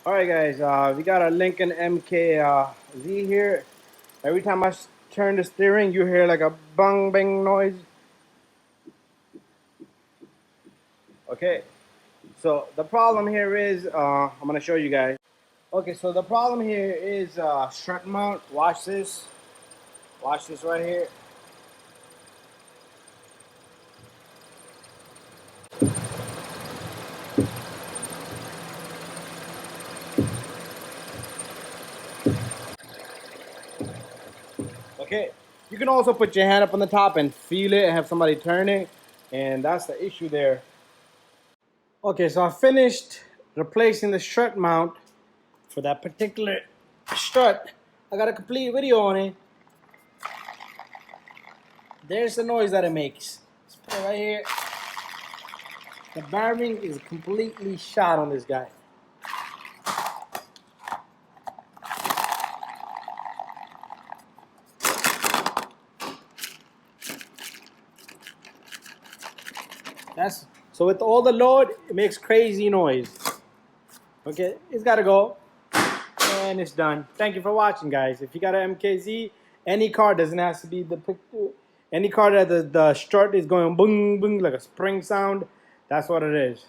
Alright guys, we got a Lincoln MKZ here. Every time I turn the steering, you hear like a bang bang noise. Okay, so the problem here is, I'm gonna show you guys. Okay, so the problem here is strut mount. Watch this. Watch this right here. Okay, you can also put your hand up on the top and feel it and have somebody turn it, and that's the issue there. Okay, so I finished replacing the strut mount for that particular strut. I got a complete video on it. There's the noise that it makes. Let's put it right here. The bearing is completely shot on this guy. That's so with all the load, it makes crazy noise. Okay, it's gotta go. And it's done. Thank you for watching, guys. If you got an MKZ, any car doesn't have to be the picture. Any car that the strut is going boom boom like a spring sound, that's what it is.